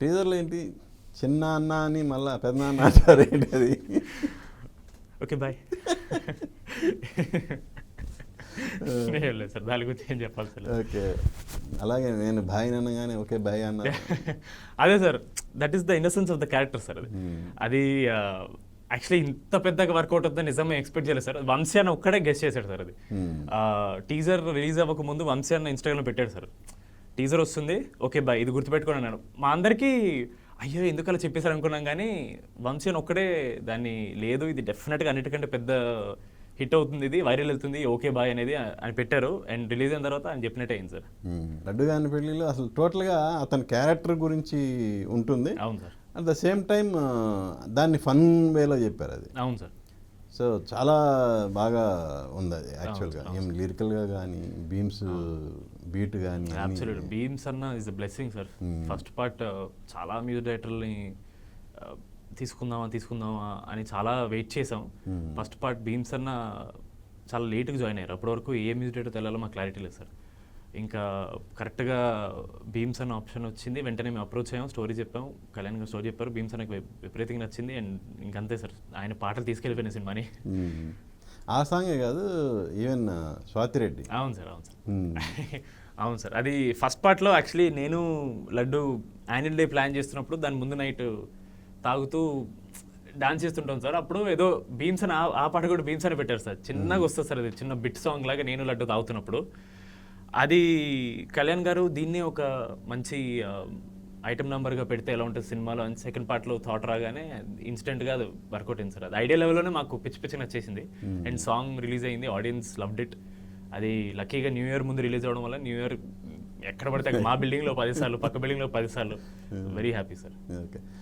టీజర్లో ఏంటి చిన్న అన్న అని మళ్ళీ పెద్ద అన్న అంటారు ఏంటి అది? Okay bye. ఏం లేదు సార్, దాని గురించి ఏం చెప్పాలి సార్. ఓకే, అలాగే నేను బాయ్ అనగానే ఓకే బాయ్ అన్న. అదే sir, that is the innocence of the character sir. అది యాక్చువల్లీ ఇంత పెద్దగా వర్కౌట్ అవుతుంది నిజమే ఎక్స్పెక్ట్ చేయలేదు సార్. వంశీ అన్న ఒక్కడే గెస్ట్ చేశాడు సార్. అది టీజర్ రిలీజ్ అవ్వక ముందు వంశీ అన్న ఇన్స్టాగ్రామ్లో పెట్టాడు సార్, టీజర్ వస్తుంది ఓకే బాయ్ ఇది గుర్తుపెట్టుకోండి అన్నాడు. మా అందరికీ అయ్యో ఎందుకు అలా చెప్పేశారు అనుకున్నాం, కానీ వంశీ అని ఒక్కడే దాన్ని లేదు ఇది డెఫినెట్గా అన్నిటికంటే పెద్ద హిట్ అవుతుంది, ఇది వైరల్ వెళ్తుంది ఓకే బాయ్ అనేది అని పెట్టారు. అండ్ రిలీజ్ అయిన తర్వాత ఆయన చెప్పినట్టే అయింది సార్. లడ్డు గారి పెళ్ళిలో అసలు టోటల్గా అతని క్యారెక్టర్ గురించి ఉంటుంది. అవును sir. At the same time దాన్ని ఫన్ వేలో చెప్పారు అది. అవును సార్. సో చాలా బాగా ఉంది అది యాక్చువల్గా, ఏం లిరికల్గా కానీ బీమ్స్ బీట్ కానీ. అబ్సల్యూట్ బీమ్స్ అన్న is a blessing sir. First part చాలా మ్యూజిక్ డైరెక్టర్ని తీసుకుందామా అని చాలా వెయిట్ చేసాం. ఫస్ట్ పార్ట్ బీమ్స్ అన్న చాలా లేట్గా జాయిన్ అయ్యారు. అప్పటి వరకు ఏ మ్యూజిక్ డైరెక్టర్ తెలాలో మాకు క్లారిటీ లేదు సార్. ఇంకా కరెక్ట్గా భీమ్స్ అన్న ఆప్షన్ వచ్చింది, వెంటనే మేము అప్రోచ్ అయ్యాం, స్టోరీ చెప్పాము, కళ్యాణ్ గారు స్టోరీ చెప్పారు, భీమ్స్ అన్నకి విపరీతంగా నచ్చింది. అండ్ ఇంకంతే సార్, ఆయన పాటలు తీసుకెళ్ళిపోయిన సినిమాని. ఆ సాంగే కాదు, ఈవెన్ స్వాతిరెడ్డి. అవును సార్, అవును సార్. అవును సార్, అది ఫస్ట్ పార్ట్లో యాక్చువల్లీ నేను లడ్డు యాన్యువల్ డే ప్లాన్ చేస్తున్నప్పుడు దాని ముందు నైట్ తాగుతూ డాన్స్ చేస్తుంటాం సార్. అప్పుడు ఏదో భీమ్స్ అని ఆ పాట కూడా భీమ్స్ అని పెట్టారు సార్. చిన్నగా వస్తుంది సార్, అది చిన్న బిట్ సాంగ్ లాగా నేను లడ్డు తాగుతున్నప్పుడు. అది కళ్యాణ్ గారు దీన్ని ఒక మంచి ఐటమ్ నెంబర్గా పెడితే ఎలా ఉంటుంది సినిమాలో అని సెకండ్ పార్ట్లో థాట్ రాగానే ఇన్స్టెంట్గా అది వర్కౌట్ అయింది సార్. అది ఐడియా లెవెల్లోనే మాకు పిచ్చి నచ్చేసింది. అండ్ సాంగ్ రిలీజ్ అయింది, ఆడియన్స్ లవ్డ్ ఇట్. అది లక్కీగా న్యూ ఇయర్ ముందు రిలీజ్ అవ్వడం వల్ల న్యూ ఇయర్ ఎక్కడ పడితే మా బిల్డింగ్లో 10 సార్లు, పక్క బిల్డింగ్లో 10 సార్లు. Very happy sir. ఓకే.